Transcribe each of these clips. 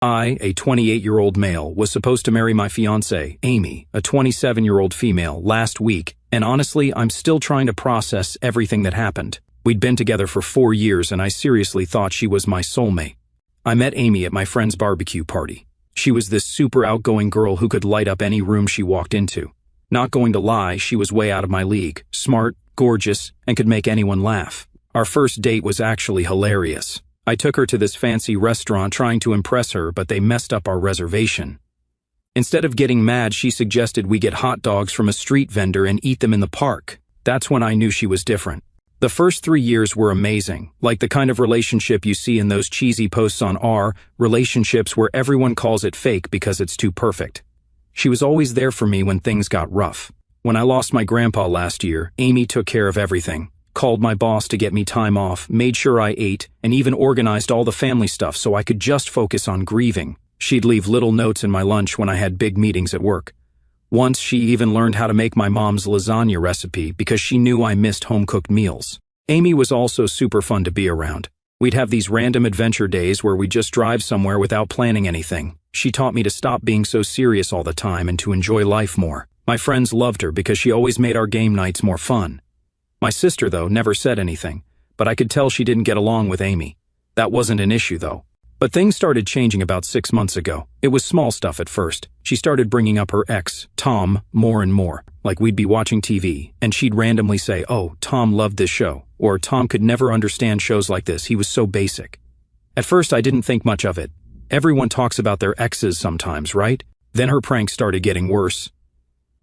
I, a 28-year-old male, was supposed to marry my fiancée, Amy, a 27-year-old female, last week, and honestly, I'm still trying to process everything that happened. We'd been together for 4 years and I seriously thought she was my soulmate. I met Amy at my friend's barbecue party. She was this super outgoing girl who could light up any room she walked into. Not going to lie, she was way out of my league, smart, gorgeous, and could make anyone laugh. Our first date was actually hilarious. I took her to this fancy restaurant trying to impress her, but they messed up our reservation. Instead of getting mad, she suggested we get hot dogs from a street vendor and eat them in the park. That's when I knew she was different. The first 3 years were amazing, like the kind of relationship you see in those cheesy posts on relationships where everyone calls it fake because it's too perfect. She was always there for me when things got rough. When I lost my grandpa last year, Amy took care of everything. Called my boss to get me time off, made sure I ate, and even organized all the family stuff so I could just focus on grieving. She'd leave little notes in my lunch when I had big meetings at work. Once she even learned how to make my mom's lasagna recipe because she knew I missed home-cooked meals. Amy was also super fun to be around. We'd have these random adventure days where we'd just drive somewhere without planning anything. She taught me to stop being so serious all the time and to enjoy life more. My friends loved her because she always made our game nights more fun. My sister, though, never said anything, but I could tell she didn't get along with Amy. That wasn't an issue, though. But things started changing about 6 months ago. It was small stuff at first. She started bringing up her ex, Tom, more and more. Like we'd be watching TV, and she'd randomly say, "Oh, Tom loved this show," or "Tom could never understand shows like this, he was so basic." At first, I didn't think much of it. Everyone talks about their exes sometimes, right? Then her pranks started getting worse.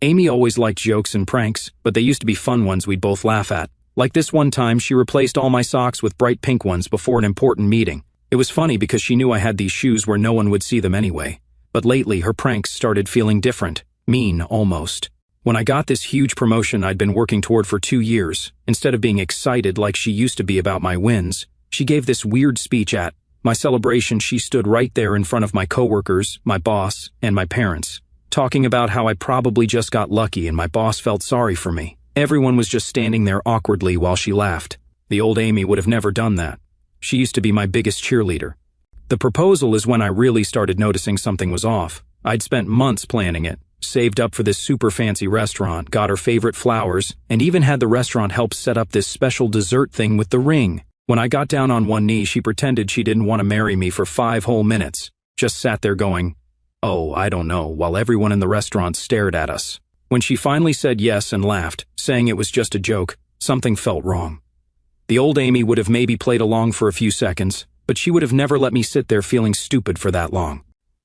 Amy always liked jokes and pranks, but they used to be fun ones we'd both laugh at. Like this one time, she replaced all my socks with bright pink ones before an important meeting. It was funny because she knew I had these shoes where no one would see them anyway. But lately, her pranks started feeling different. Mean, almost. When I got this huge promotion I'd been working toward for 2 years, instead of being excited like she used to be about my wins, she gave this weird speech at my celebration. She stood right there in front of my coworkers, my boss, and my parents, talking about how I probably just got lucky and my boss felt sorry for me. Everyone was just standing there awkwardly while she laughed. The old Amy would have never done that. She used to be my biggest cheerleader. The proposal is when I really started noticing something was off. I'd spent months planning it, saved up for this super fancy restaurant, got her favorite flowers, and even had the restaurant help set up this special dessert thing with the ring. When I got down on one knee, she pretended she didn't want to marry me for 5 whole minutes. Just sat there going, "Oh, I don't know," while everyone in the restaurant stared at us. When she finally said yes and laughed, saying it was just a joke, something felt wrong. The old Amy would have maybe played along for a few seconds, but she would have never let me sit there feeling stupid for that long.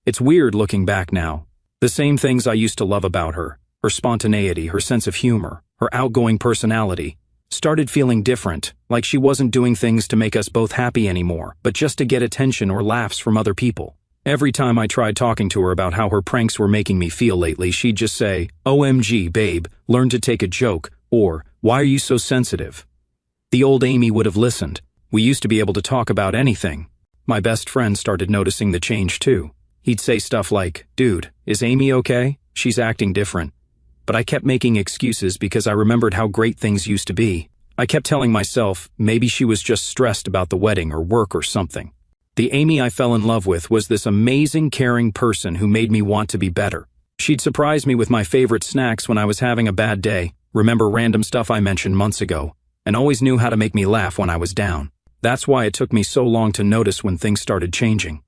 It's weird looking back now. The same things I used to love about her spontaneity, her sense of humor, her outgoing personality, started feeling different, like she wasn't doing things to make us both happy anymore, but just to get attention or laughs from other people. Every time I tried talking to her about how her pranks were making me feel lately, she'd just say, "OMG, babe, learn to take a joke," or "Why are you so sensitive?" The old Amy would have listened. We used to be able to talk about anything. My best friend started noticing the change too. He'd say stuff like, "Dude, is Amy okay? She's acting different." But I kept making excuses because I remembered how great things used to be. I kept telling myself maybe she was just stressed about the wedding or work or something. The Amy I fell in love with was this amazing, caring person who made me want to be better. She'd surprise me with my favorite snacks when I was having a bad day, remember random stuff I mentioned months ago, and always knew how to make me laugh when I was down. That's why it took me so long to notice when things started changing.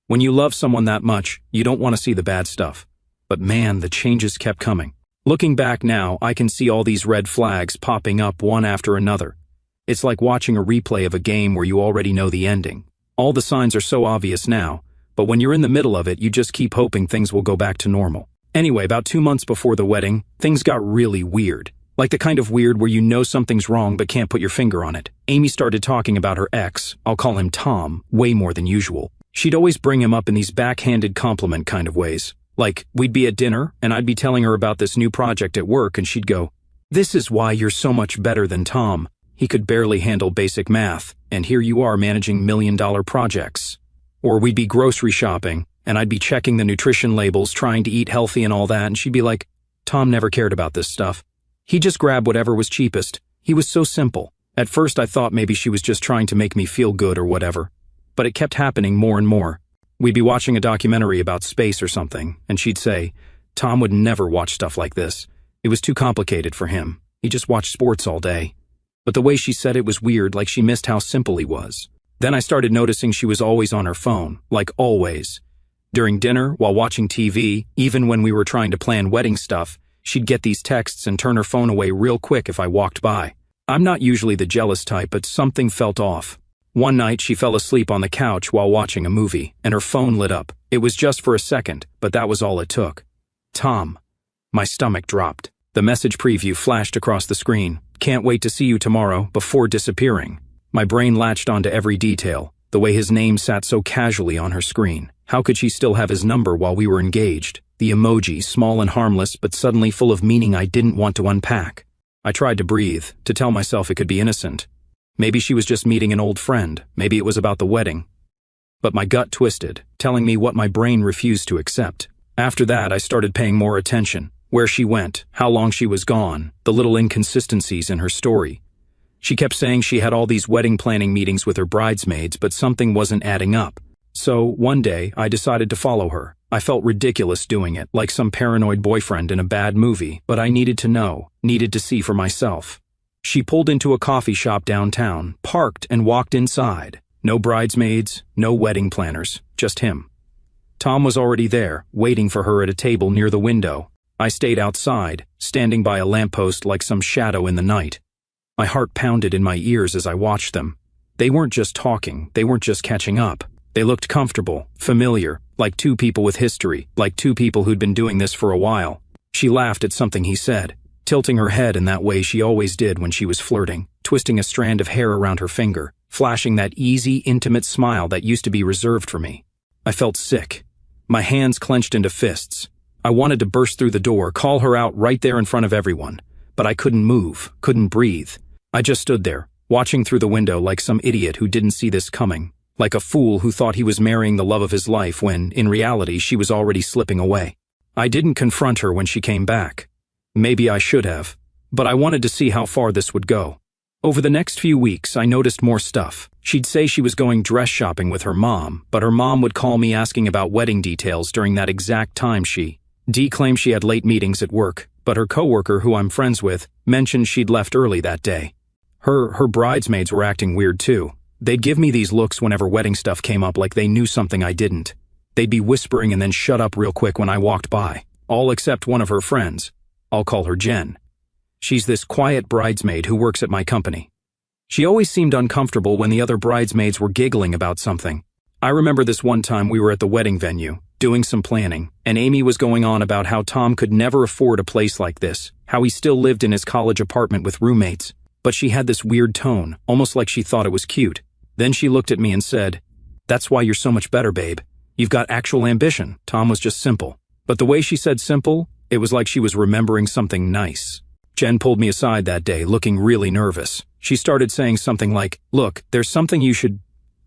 When you love someone that much, you don't want to see the bad stuff. But man, the changes kept coming. Looking back now, I can see all these red flags popping up one after another. It's like watching a replay of a game where you already know the ending. All the signs are so obvious now, but when you're in the middle of it, you just keep hoping things will go back to normal. Anyway, about 2 months before the wedding, things got really weird. Like the kind of weird where you know something's wrong but can't put your finger on it. Amy started talking about her ex, I'll call him Tom, way more than usual. She'd always bring him up in these backhanded compliment kind of ways. Like, we'd be at dinner, and I'd be telling her about this new project at work, and she'd go, "This is why you're so much better than Tom. He could barely handle basic math, and here you are managing $1 million projects." Or we'd be grocery shopping, and I'd be checking the nutrition labels, trying to eat healthy and all that, and she'd be like, "Tom never cared about this stuff. He just grabbed whatever was cheapest. He was so simple." At first I thought maybe she was just trying to make me feel good or whatever, but it kept happening more and more. We'd be watching a documentary about space or something, and she'd say, Tom would never watch stuff like this. It was too complicated for him. He just watched sports all day. But the way she said it was weird, like she missed how simple he was. Then I started noticing she was always on her phone, like always. During dinner, while watching TV, even when we were trying to plan wedding stuff, she'd get these texts and turn her phone away real quick if I walked by. I'm not usually the jealous type, but something felt off. One night, she fell asleep on the couch while watching a movie, and her phone lit up. It was just for a second, but that was all it took. Tom. My stomach dropped. The message preview flashed across the screen. Can't wait to see you tomorrow, before disappearing. My brain latched onto every detail, the way his name sat so casually on her screen. How could she still have his number while we were engaged? The emoji, small and harmless, but suddenly full of meaning I didn't want to unpack. I tried to breathe, to tell myself it could be innocent. Maybe she was just meeting an old friend. Maybe it was about the wedding. But my gut twisted, telling me what my brain refused to accept. After that, I started paying more attention. Where she went, how long she was gone, the little inconsistencies in her story. She kept saying she had all these wedding planning meetings with her bridesmaids, but something wasn't adding up. So, one day, I decided to follow her. I felt ridiculous doing it, like some paranoid boyfriend in a bad movie, but I needed to know, needed to see for myself. She pulled into a coffee shop downtown, parked and walked inside. No bridesmaids, no wedding planners, just him. Tom was already there, waiting for her at a table near the window. I stayed outside, standing by a lamppost like some shadow in the night. My heart pounded in my ears as I watched them. They weren't just talking, they weren't just catching up. They looked comfortable, familiar, like two people with history, like two people who'd been doing this for a while. She laughed at something he said, tilting her head in that way she always did when she was flirting, twisting a strand of hair around her finger, flashing that easy, intimate smile that used to be reserved for me. I felt sick. My hands clenched into fists. I wanted to burst through the door, call her out right there in front of everyone. But I couldn't move, couldn't breathe. I just stood there, watching through the window like some idiot who didn't see this coming. Like a fool who thought he was marrying the love of his life when, in reality, she was already slipping away. I didn't confront her when she came back. Maybe I should have. But I wanted to see how far this would go. Over the next few weeks, I noticed more stuff. She'd say she was going dress shopping with her mom, but her mom would call me asking about wedding details during that exact time Dee claimed she had late meetings at work, but her coworker, who I'm friends with, mentioned she'd left early that day. Her bridesmaids were acting weird too. They'd give me these looks whenever wedding stuff came up like they knew something I didn't. They'd be whispering and then shut up real quick when I walked by. All except one of her friends. I'll call her Jen. She's this quiet bridesmaid who works at my company. She always seemed uncomfortable when the other bridesmaids were giggling about something. I remember this one time we were at the wedding venue, doing some planning, and Amy was going on about how Tom could never afford a place like this, how he still lived in his college apartment with roommates. But she had this weird tone, almost like she thought it was cute. Then she looked at me and said, "That's why you're so much better, babe. You've got actual ambition." Tom was just simple. But the way she said simple, it was like she was remembering something nice. Jen pulled me aside that day, looking really nervous. She started saying something like, "Look, there's something you should..."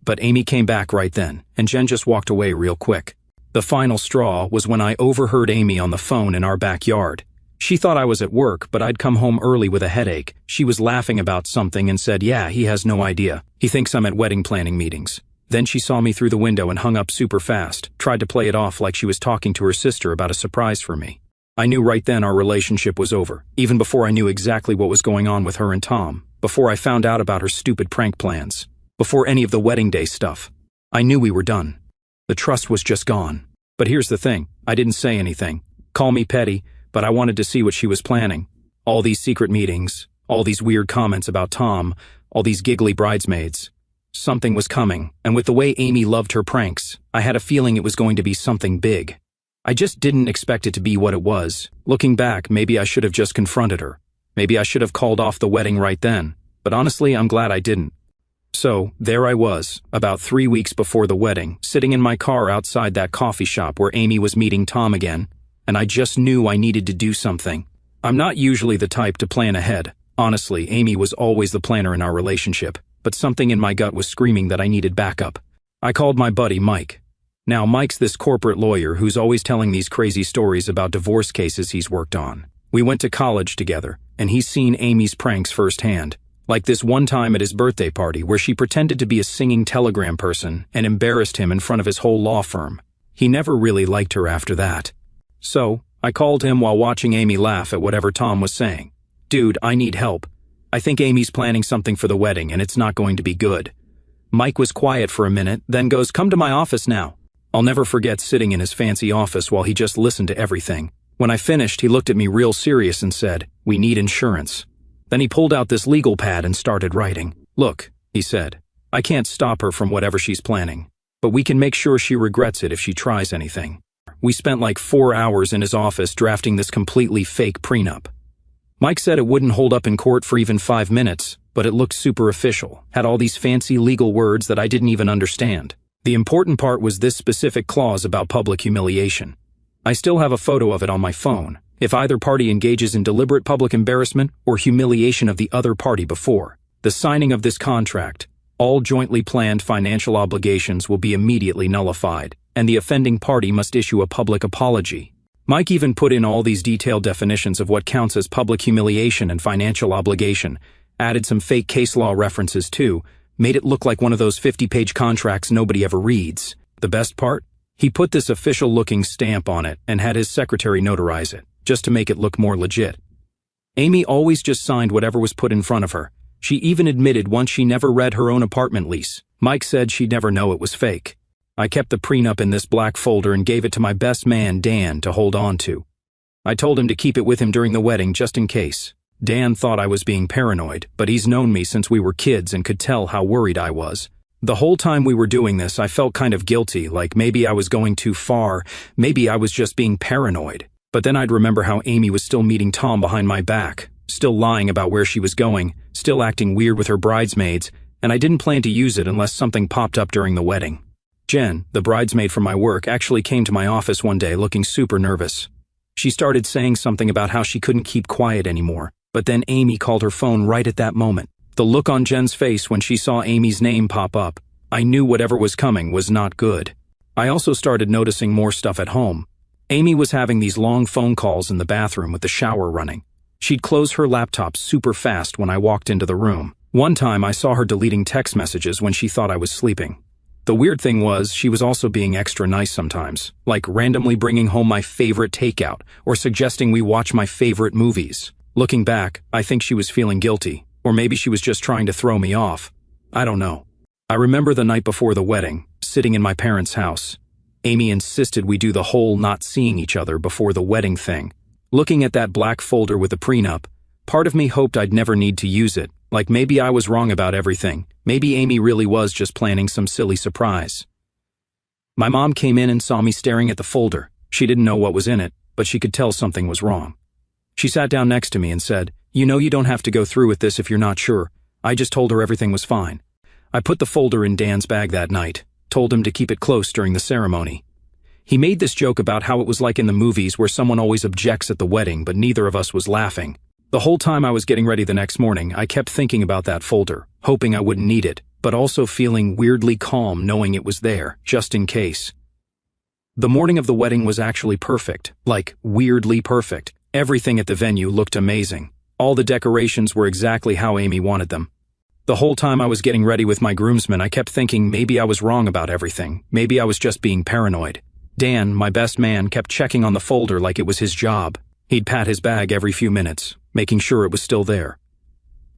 But Amy came back right then, and Jen just walked away real quick. The final straw was when I overheard Amy on the phone in our backyard. She thought I was at work, but I'd come home early with a headache. She was laughing about something and said, "Yeah, he has no idea. He thinks I'm at wedding planning meetings." Then she saw me through the window and hung up super fast, tried to play it off like she was talking to her sister about a surprise for me. I knew right then our relationship was over, even before I knew exactly what was going on with her and Tom, before I found out about her stupid prank plans, before any of the wedding day stuff. I knew we were done. The trust was just gone. But here's the thing, I didn't say anything. Call me petty, but I wanted to see what she was planning. All these secret meetings, all these weird comments about Tom, all these giggly bridesmaids. Something was coming, and with the way Amy loved her pranks, I had a feeling it was going to be something big. I just didn't expect it to be what it was. Looking back, maybe I should have just confronted her. Maybe I should have called off the wedding right then, but honestly, I'm glad I didn't. So, there I was, about 3 weeks before the wedding, sitting in my car outside that coffee shop where Amy was meeting Tom again, and I just knew I needed to do something. I'm not usually the type to plan ahead. Honestly, Amy was always the planner in our relationship, but something in my gut was screaming that I needed backup. I called my buddy Mike. Now, Mike's this corporate lawyer who's always telling these crazy stories about divorce cases he's worked on. We went to college together, and he's seen Amy's pranks firsthand. Like this one time at his birthday party where she pretended to be a singing telegram person and embarrassed him in front of his whole law firm. He never really liked her after that. So, I called him while watching Amy laugh at whatever Tom was saying. "Dude, I need help. I think Amy's planning something for the wedding and it's not going to be good." Mike was quiet for a minute, then goes, "Come to my office now." I'll never forget sitting in his fancy office while he just listened to everything. When I finished, he looked at me real serious and said, "We need insurance." Then he pulled out this legal pad and started writing. "Look," he said, "I can't stop her from whatever she's planning, but we can make sure she regrets it if she tries anything." We spent like 4 hours in his office drafting this completely fake prenup. Mike said it wouldn't hold up in court for even 5 minutes, but it looked super official, had all these fancy legal words that I didn't even understand. The important part was this specific clause about public humiliation. I still have a photo of it on my phone. If either party engages in deliberate public embarrassment or humiliation of the other party before the signing of this contract, all jointly planned financial obligations will be immediately nullified, and the offending party must issue a public apology. Mike even put in all these detailed definitions of what counts as public humiliation and financial obligation, added some fake case law references too, made it look like one of those 50-page contracts nobody ever reads. The best part? He put this official-looking stamp on it and had his secretary notarize it, just to make it look more legit. Amy always just signed whatever was put in front of her. She even admitted once she never read her own apartment lease. Mike said she'd never know it was fake. I kept the prenup in this black folder and gave it to my best man, Dan, to hold on to. I told him to keep it with him during the wedding just in case. Dan thought I was being paranoid, but he's known me since we were kids and could tell how worried I was. The whole time we were doing this, I felt kind of guilty, like maybe I was going too far, maybe I was just being paranoid. But then I'd remember how Amy was still meeting Tom behind my back, still lying about where she was going, still acting weird with her bridesmaids, and I didn't plan to use it unless something popped up during the wedding. Jen, the bridesmaid from my work, actually came to my office one day looking super nervous. She started saying something about how she couldn't keep quiet anymore, but then Amy called her phone right at that moment. The look on Jen's face when she saw Amy's name pop up, I knew whatever was coming was not good. I also started noticing more stuff at home. Amy was having these long phone calls in the bathroom with the shower running. She'd close her laptop super fast when I walked into the room. One time I saw her deleting text messages when she thought I was sleeping. The weird thing was, she was also being extra nice sometimes, like randomly bringing home my favorite takeout or suggesting we watch my favorite movies. Looking back, I think she was feeling guilty, or maybe she was just trying to throw me off. I don't know. I remember the night before the wedding, sitting in my parents' house. Amy insisted we do the whole not seeing each other before the wedding thing. Looking at that black folder with the prenup, part of me hoped I'd never need to use it, like maybe I was wrong about everything. Maybe Amy really was just planning some silly surprise. My mom came in and saw me staring at the folder. She didn't know what was in it, but she could tell something was wrong. She sat down next to me and said, "You know you don't have to go through with this if you're not sure." I just told her everything was fine. I put the folder in Dan's bag that night, told him to keep it close during the ceremony. He made this joke about how it was like in the movies where someone always objects at the wedding, but neither of us was laughing. The whole time I was getting ready the next morning, I kept thinking about that folder, hoping I wouldn't need it, but also feeling weirdly calm knowing it was there, just in case. The morning of the wedding was actually perfect, like weirdly perfect. Everything at the venue looked amazing. All the decorations were exactly how Amy wanted them. The whole time I was getting ready with my groomsmen, I kept thinking maybe I was wrong about everything. Maybe I was just being paranoid. Dan, my best man, kept checking on the folder like it was his job. He'd pat his bag every few minutes, making sure it was still there.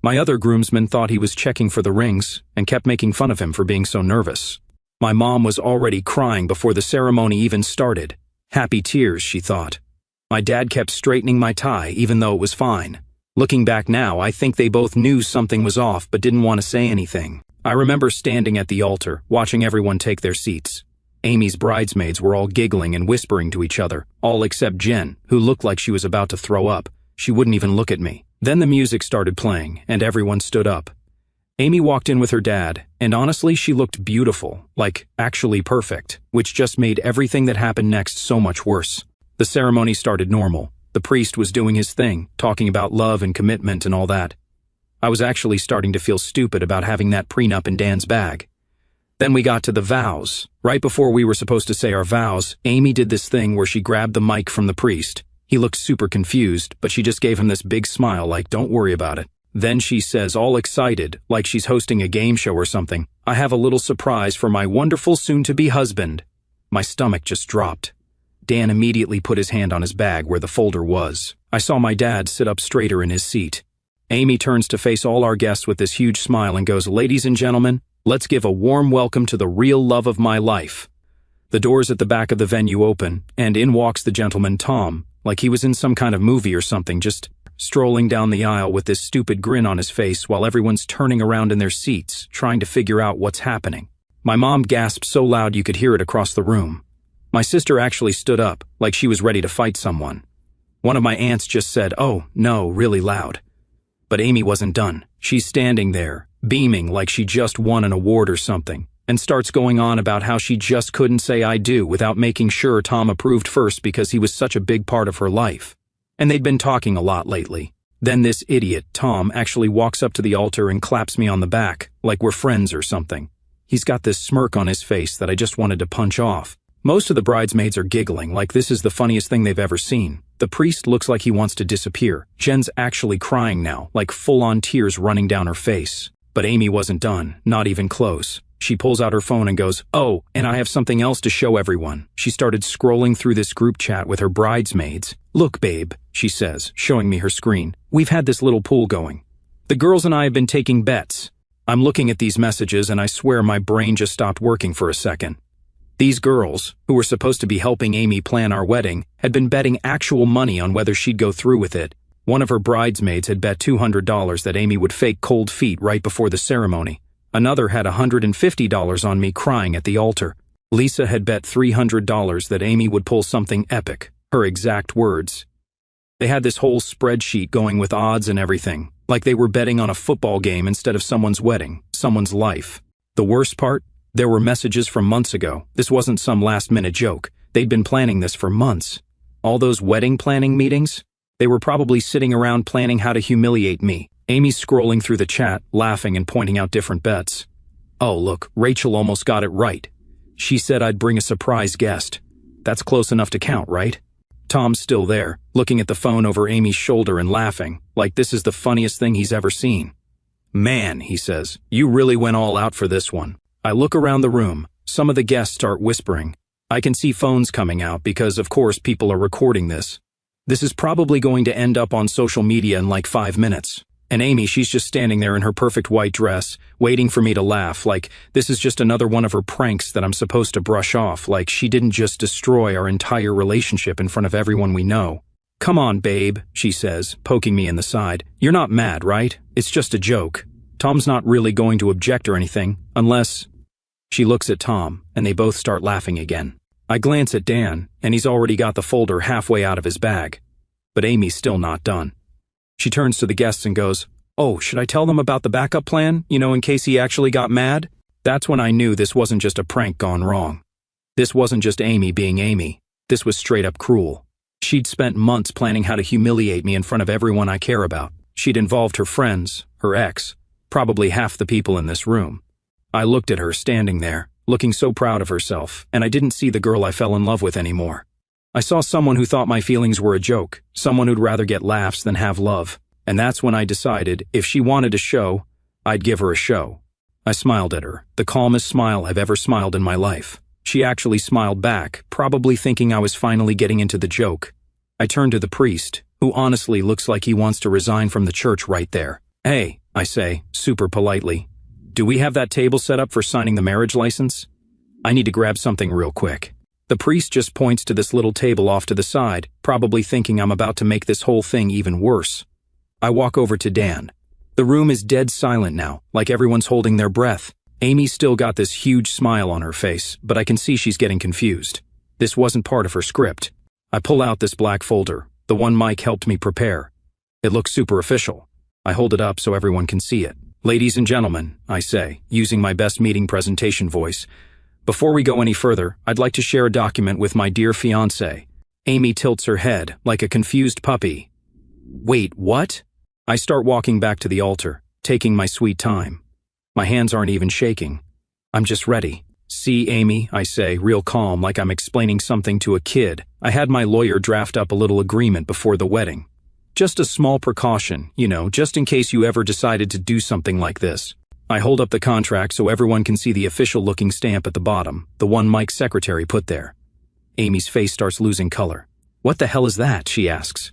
My other groomsmen thought he was checking for the rings and kept making fun of him for being so nervous. My mom was already crying before the ceremony even started. Happy tears, she thought. My dad kept straightening my tie even though it was fine. Looking back now, I think they both knew something was off but didn't want to say anything. I remember standing at the altar, watching everyone take their seats. Amy's bridesmaids were all giggling and whispering to each other, all except Jen, who looked like she was about to throw up. She wouldn't even look at me. Then the music started playing, and everyone stood up. Amy walked in with her dad, and honestly, she looked beautiful, like actually perfect, which just made everything that happened next so much worse. The ceremony started normal. The priest was doing his thing, talking about love and commitment and all that. I was actually starting to feel stupid about having that prenup in Dan's bag. Then we got to the vows. Right before we were supposed to say our vows, Amy did this thing where she grabbed the mic from the priest. He looked super confused, but she just gave him this big smile like, "Don't worry about it." Then she says, all excited, like she's hosting a game show or something, "I have a little surprise for my wonderful soon-to-be husband." My stomach just dropped. Dan immediately put his hand on his bag where the folder was. I saw my dad sit up straighter in his seat. Amy turns to face all our guests with this huge smile and goes, "Ladies and gentlemen, let's give a warm welcome to the real love of my life." The doors at the back of the venue open, and in walks the gentleman Tom, like he was in some kind of movie or something, just strolling down the aisle with this stupid grin on his face while everyone's turning around in their seats, trying to figure out what's happening. My mom gasped so loud you could hear it across the room. My sister actually stood up, like she was ready to fight someone. One of my aunts just said, "Oh, no," really loud. But Amy wasn't done. She's standing there, beaming like she just won an award or something, and starts going on about how she just couldn't say "I do" without making sure Tom approved first because he was such a big part of her life. And they'd been talking a lot lately. Then this idiot, Tom, actually walks up to the altar and claps me on the back, like we're friends or something. He's got this smirk on his face that I just wanted to punch off. Most of the bridesmaids are giggling like this is the funniest thing they've ever seen. The priest looks like he wants to disappear. Jen's actually crying now, like full-on tears running down her face. But Amy wasn't done, not even close. She pulls out her phone and goes, "Oh, and I have something else to show everyone." She started scrolling through this group chat with her bridesmaids. "Look, babe," she says, showing me her screen. "We've had this little pool going. The girls and I have been taking bets." I'm looking at these messages and I swear my brain just stopped working for a second. These girls, who were supposed to be helping Amy plan our wedding, had been betting actual money on whether she'd go through with it. One of her bridesmaids had bet $200 that Amy would fake cold feet right before the ceremony. Another had $150 on me crying at the altar. Lisa had bet $300 that Amy would pull something epic, her exact words. They had this whole spreadsheet going with odds and everything, like they were betting on a football game instead of someone's wedding, someone's life. The worst part? There were messages from months ago. This wasn't some last-minute joke. They'd been planning this for months. All those wedding planning meetings? They were probably sitting around planning how to humiliate me. Amy's scrolling through the chat, laughing and pointing out different bets. "Oh, look, Rachel almost got it right. She said I'd bring a surprise guest. That's close enough to count, right?" Tom's still there, looking at the phone over Amy's shoulder and laughing, like this is the funniest thing he's ever seen. "Man," he says, "you really went all out for this one." I look around the room. Some of the guests start whispering. I can see phones coming out because, of course, people are recording this. This is probably going to end up on social media in like 5 minutes. And Amy, she's just standing there in her perfect white dress, waiting for me to laugh, like this is just another one of her pranks that I'm supposed to brush off, like she didn't just destroy our entire relationship in front of everyone we know. "Come on, babe," she says, poking me in the side. "You're not mad, right? It's just a joke. Tom's not really going to object or anything, unless..." She looks at Tom, and they both start laughing again. I glance at Dan, and he's already got the folder halfway out of his bag. But Amy's still not done. She turns to the guests and goes, "Oh, should I tell them about the backup plan, in case he actually got mad?" That's when I knew this wasn't just a prank gone wrong. This wasn't just Amy being Amy. This was straight up cruel. She'd spent months planning how to humiliate me in front of everyone I care about. She'd involved her friends, her ex, probably half the people in this room. I looked at her standing there, looking so proud of herself, and I didn't see the girl I fell in love with anymore. I saw someone who thought my feelings were a joke, someone who'd rather get laughs than have love. And that's when I decided if she wanted a show, I'd give her a show. I smiled at her, the calmest smile I've ever smiled in my life. She actually smiled back, probably thinking I was finally getting into the joke. I turned to the priest, who honestly looks like he wants to resign from the church right there. "Hey," I say, super politely, "do we have that table set up for signing the marriage license? I need to grab something real quick." The priest just points to this little table off to the side, probably thinking I'm about to make this whole thing even worse. I walk over to Dan. The room is dead silent now, like everyone's holding their breath. Amy's still got this huge smile on her face, but I can see she's getting confused. This wasn't part of her script. I pull out this black folder, the one Mike helped me prepare. It looks super official. I hold it up so everyone can see it. "Ladies and gentlemen," I say, using my best meeting presentation voice, "before we go any further, I'd like to share a document with my dear fiancé." Amy tilts her head, like a confused puppy. "Wait, what?" I start walking back to the altar, taking my sweet time. My hands aren't even shaking. I'm just ready. "See, Amy," I say, real calm, like I'm explaining something to a kid. "I had my lawyer draft up a little agreement before the wedding. Just a small precaution, just in case you ever decided to do something like this. I hold up the contract so everyone can see the official-looking stamp at the bottom, the one Mike's secretary put there. Amy's face starts losing color. "What the hell is that?" she asks.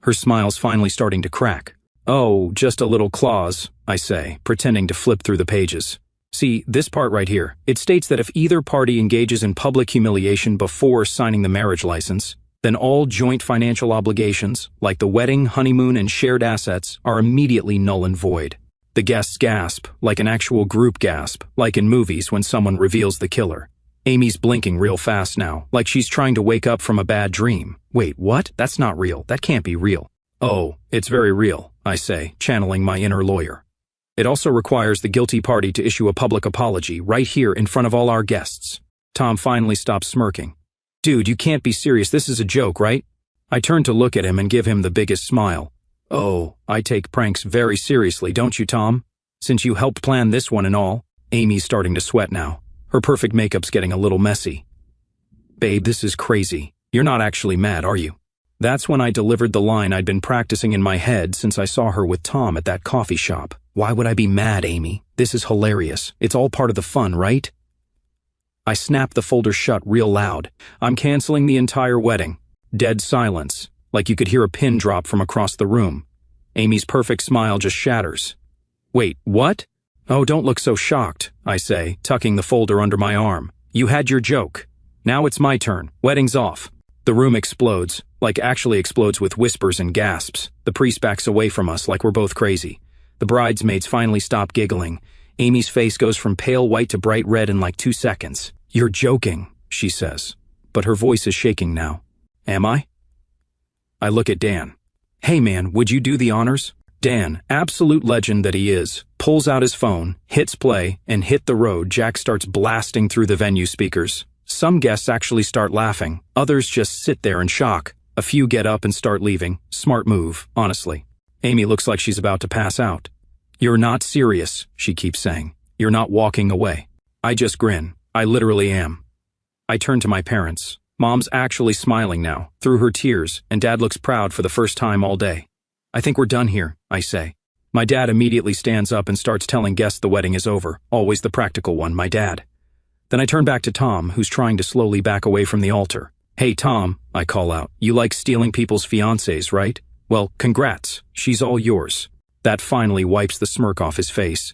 Her smile's finally starting to crack. "Oh, just a little clause," I say, pretending to flip through the pages. "See, this part right here. It states that if either party engages in public humiliation before signing the marriage license, then all joint financial obligations, like the wedding, honeymoon, and shared assets, are immediately null and void." The guests gasp, like an actual group gasp, like in movies when someone reveals the killer. Amy's blinking real fast now, like she's trying to wake up from a bad dream. "Wait, what? That's not real. That can't be real." "Oh, it's very real," I say, channeling my inner lawyer. "It also requires the guilty party to issue a public apology right here in front of all our guests." Tom finally stops smirking. "Dude, you can't be serious. This is a joke, right?" I turn to look at him and give him the biggest smile. "Oh, I take pranks very seriously, don't you, Tom? Since you helped plan this one and all." Amy's starting to sweat now. Her perfect makeup's getting a little messy. "Babe, this is crazy. You're not actually mad, are you?" That's when I delivered the line I'd been practicing in my head since I saw her with Tom at that coffee shop. "Why would I be mad, Amy? This is hilarious. It's all part of the fun, right?" I snapped the folder shut real loud. I'm canceling the entire wedding. Dead silence, like you could hear a pin drop from across the room. Amy's perfect smile just shatters. "Wait, what?" "Oh, don't look so shocked," I say, tucking the folder under my arm. "You had your joke. Now it's my turn. Wedding's off." The room explodes, like actually explodes with whispers and gasps. The priest backs away from us like we're both crazy. The bridesmaids finally stop giggling. Amy's face goes from pale white to bright red in like 2 seconds. "You're joking," she says. But her voice is shaking now. "Am I?" I look at Dan. "Hey man, would you do the honors?" Dan, absolute legend that he is, pulls out his phone, hits play, and hit the road. Jack starts blasting through the venue speakers. Some guests actually start laughing, others just sit there in shock. A few get up and start leaving. Smart move, honestly. Amy looks like she's about to pass out. "You're not serious," she keeps saying. "You're not walking away." I just grin. I literally am. I turn to my parents. Mom's actually smiling now, through her tears, and Dad looks proud for the first time all day. "I think we're done here," I say. My dad immediately stands up and starts telling guests the wedding is over. Always the practical one, my dad. Then I turn back to Tom, who's trying to slowly back away from the altar. "Hey Tom," I call out, "you like stealing people's fiancés, right? Well, congrats. She's all yours." That finally wipes the smirk off his face.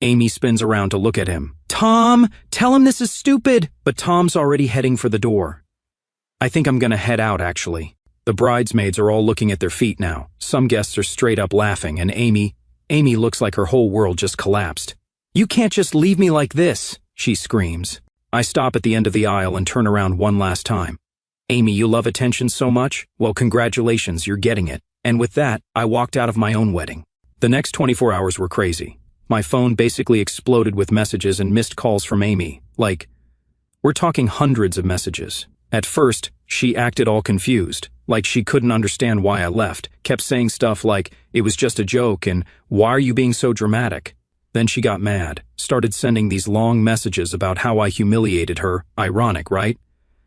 Amy spins around to look at him. "Tom, tell him this is stupid!" But Tom's already heading for the door. I think I'm gonna head out, actually. The bridesmaids are all looking at their feet now. Some guests are straight up laughing, and Amy looks like her whole world just collapsed. "You can't just leave me like this," she screams. I stop at the end of the aisle and turn around one last time. "Amy, you love attention so much? Well, congratulations, you're getting it." And with that, I walked out of my own wedding. The next 24 hours were crazy. My phone basically exploded with messages and missed calls from Amy. We're talking hundreds of messages. At first, she acted all confused, like she couldn't understand why I left, kept saying stuff like, "It was just a joke," and "Why are you being so dramatic?" Then she got mad, started sending these long messages about how I humiliated her, ironic, right?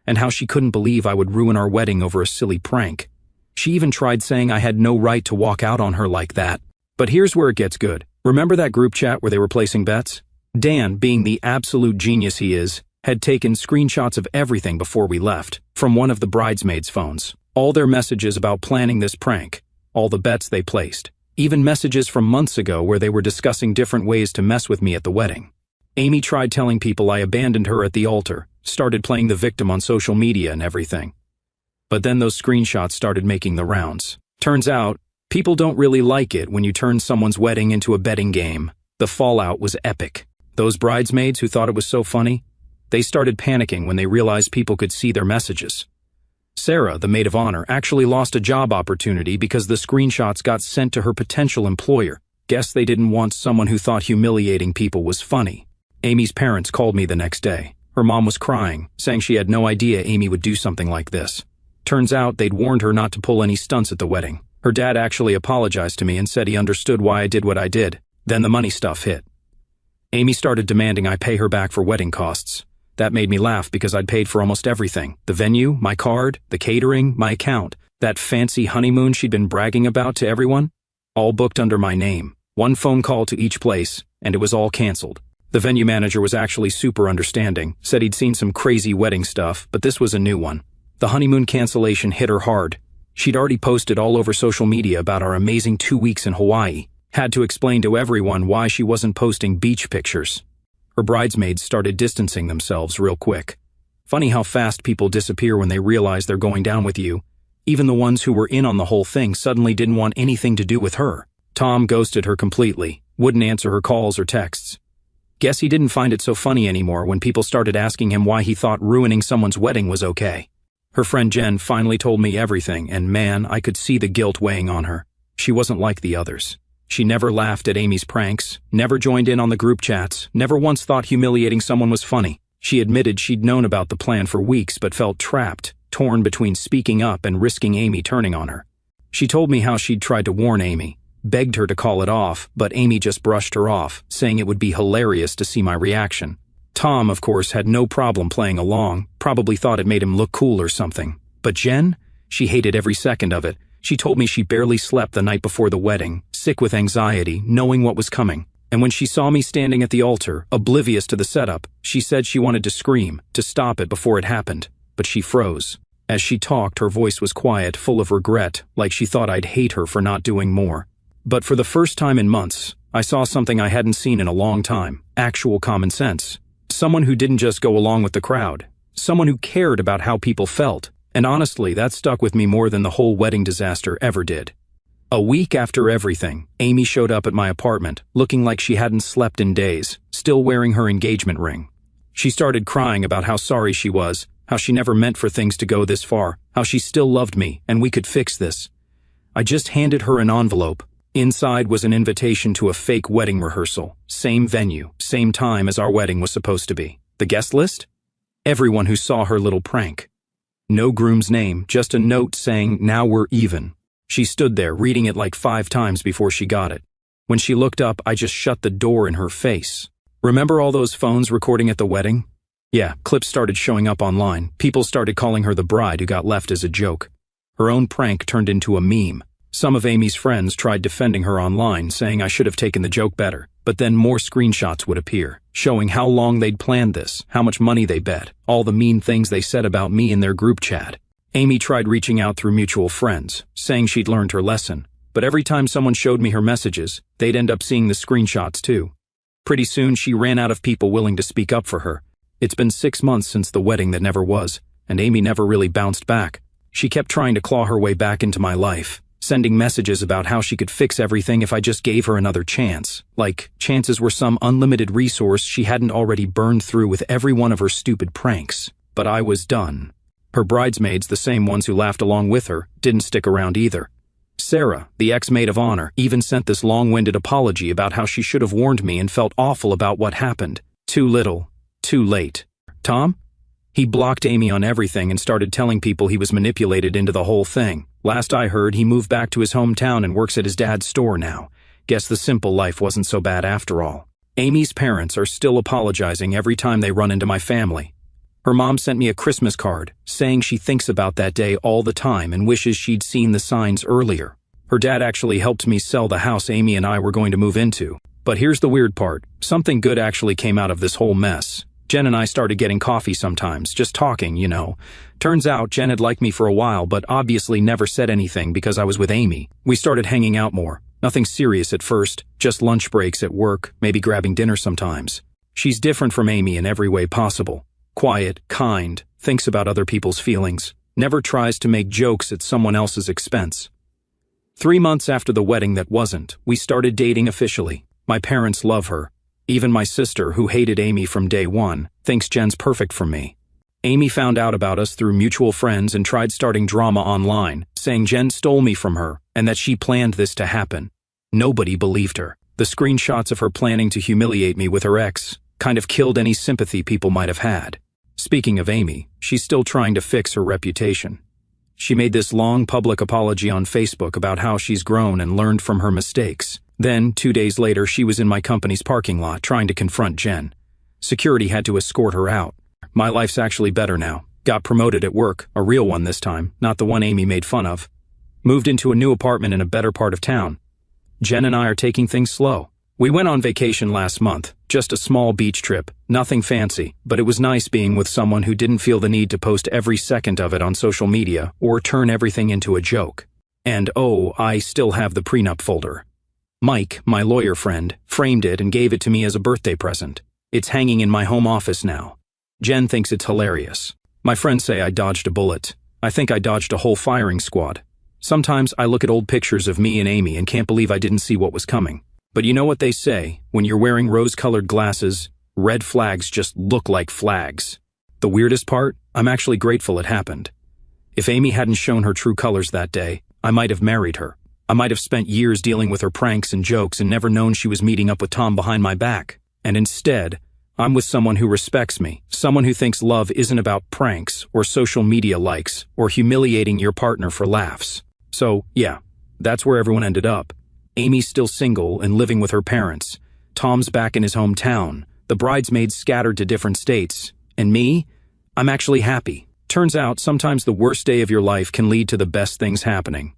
And how she couldn't believe I would ruin our wedding over a silly prank. She even tried saying I had no right to walk out on her like that. But here's where it gets good. Remember that group chat where they were placing bets? Dan, being the absolute genius he is, had taken screenshots of everything before we left, from one of the bridesmaids' phones. All their messages about planning this prank, all the bets they placed. Even messages from months ago where they were discussing different ways to mess with me at the wedding. Amy tried telling people I abandoned her at the altar, started playing the victim on social media and everything. But then those screenshots started making the rounds. Turns out, people don't really like it when you turn someone's wedding into a betting game. The fallout was epic. Those bridesmaids who thought it was so funny, they started panicking when they realized people could see their messages. Sarah, the maid of honor, actually lost a job opportunity because the screenshots got sent to her potential employer. Guess they didn't want someone who thought humiliating people was funny. Amy's parents called me the next day. Her mom was crying, saying she had no idea Amy would do something like this. Turns out they'd warned her not to pull any stunts at the wedding. Her dad actually apologized to me and said he understood why I did what I did. Then the money stuff hit. Amy started demanding I pay her back for wedding costs. That made me laugh because I'd paid for almost everything. The venue, my card, the catering, my account. That fancy honeymoon she'd been bragging about to everyone? All booked under my name. One phone call to each place, and it was all canceled. The venue manager was actually super understanding, said he'd seen some crazy wedding stuff, but this was a new one. The honeymoon cancellation hit her hard. She'd already posted all over social media about our amazing 2 weeks in Hawaii. Had to explain to everyone why she wasn't posting beach pictures. Her bridesmaids started distancing themselves real quick. Funny how fast people disappear when they realize they're going down with you. Even the ones who were in on the whole thing suddenly didn't want anything to do with her. Tom ghosted her completely, wouldn't answer her calls or texts. Guess he didn't find it so funny anymore when people started asking him why he thought ruining someone's wedding was okay. Her friend Jen finally told me everything, and man, I could see the guilt weighing on her. She wasn't like the others. She never laughed at Amy's pranks, never joined in on the group chats, never once thought humiliating someone was funny. She admitted she'd known about the plan for weeks but felt trapped, torn between speaking up and risking Amy turning on her. She told me how she'd tried to warn Amy, begged her to call it off, but Amy just brushed her off, saying it would be hilarious to see my reaction. Tom, of course, had no problem playing along, probably thought it made him look cool or something. But Jen? She hated every second of it. She told me she barely slept the night before the wedding, sick with anxiety, knowing what was coming. And when she saw me standing at the altar, oblivious to the setup, she said she wanted to scream, to stop it before it happened. But she froze. As she talked, her voice was quiet, full of regret, like she thought I'd hate her for not doing more. But for the first time in months, I saw something I hadn't seen in a long time. Actual common sense. Someone who didn't just go along with the crowd. Someone who cared about how people felt. And honestly, that stuck with me more than the whole wedding disaster ever did. A week after everything, Amy showed up at my apartment, looking like she hadn't slept in days, still wearing her engagement ring. She started crying about how sorry she was, how she never meant for things to go this far, how she still loved me, and we could fix this. I just handed her an envelope. Inside was an invitation to a fake wedding rehearsal. Same venue, same time as our wedding was supposed to be. The guest list? Everyone who saw her little prank. No groom's name, just a note saying, "Now we're even." She stood there, reading it like 5 times before she got it. When she looked up, I just shut the door in her face. Remember all those phones recording at the wedding? Yeah, clips started showing up online. People started calling her the bride who got left as a joke. Her own prank turned into a meme. Some of Amy's friends tried defending her online, saying I should have taken the joke better. But then more screenshots would appear, showing how long they'd planned this, how much money they bet, all the mean things they said about me in their group chat. Amy tried reaching out through mutual friends, saying she'd learned her lesson. But every time someone showed me her messages, they'd end up seeing the screenshots too. Pretty soon she ran out of people willing to speak up for her. It's been 6 months since the wedding that never was, and Amy never really bounced back. She kept trying to claw her way back into my life, sending messages about how she could fix everything if I just gave her another chance. Like, chances were some unlimited resource she hadn't already burned through with every one of her stupid pranks. But I was done. Her bridesmaids, the same ones who laughed along with her, didn't stick around either. Sarah, the ex-maid of honor, even sent this long-winded apology about how she should have warned me and felt awful about what happened. Too little, too late. Tom? He blocked Amy on everything and started telling people he was manipulated into the whole thing. Last I heard, he moved back to his hometown and works at his dad's store now. Guess the simple life wasn't so bad after all. Amy's parents are still apologizing every time they run into my family. Her mom sent me a Christmas card, saying she thinks about that day all the time and wishes she'd seen the signs earlier. Her dad actually helped me sell the house Amy and I were going to move into. But here's the weird part. Something good actually came out of this whole mess. Jen and I started getting coffee sometimes, just talking, you know. Turns out Jen had liked me for a while, but obviously never said anything because I was with Amy. We started hanging out more. Nothing serious at first, just lunch breaks at work, maybe grabbing dinner sometimes. She's different from Amy in every way possible. Quiet, kind, thinks about other people's feelings, never tries to make jokes at someone else's expense. 3 months after the wedding that wasn't, we started dating officially. My parents love her. Even my sister, who hated Amy from day one, thinks Jen's perfect for me. Amy found out about us through mutual friends and tried starting drama online, saying Jen stole me from her and that she planned this to happen. Nobody believed her. The screenshots of her planning to humiliate me with her ex kind of killed any sympathy people might have had. Speaking of Amy, she's still trying to fix her reputation. She made this long public apology on Facebook about how she's grown and learned from her mistakes. Then, 2 days later, she was in my company's parking lot trying to confront Jen. Security had to escort her out. My life's actually better now. Got promoted at work, a real one this time, not the one Amy made fun of. Moved into a new apartment in a better part of town. Jen and I are taking things slow. We went on vacation last month, just a small beach trip, nothing fancy, but it was nice being with someone who didn't feel the need to post every second of it on social media or turn everything into a joke. And oh, I still have the prenup folder. Mike, my lawyer friend, framed it and gave it to me as a birthday present. It's hanging in my home office now. Jen thinks it's hilarious. My friends say I dodged a bullet. I think I dodged a whole firing squad. Sometimes I look at old pictures of me and Amy and can't believe I didn't see what was coming. But you know what they say, when you're wearing rose-colored glasses, red flags just look like flags. The weirdest part, I'm actually grateful it happened. If Amy hadn't shown her true colors that day, I might have married her. I might have spent years dealing with her pranks and jokes and never known she was meeting up with Tom behind my back. And instead, I'm with someone who respects me, someone who thinks love isn't about pranks or social media likes or humiliating your partner for laughs. So, yeah, that's where everyone ended up. Amy's still single and living with her parents. Tom's back in his hometown. The bridesmaids scattered to different states. And me? I'm actually happy. Turns out, sometimes the worst day of your life can lead to the best things happening.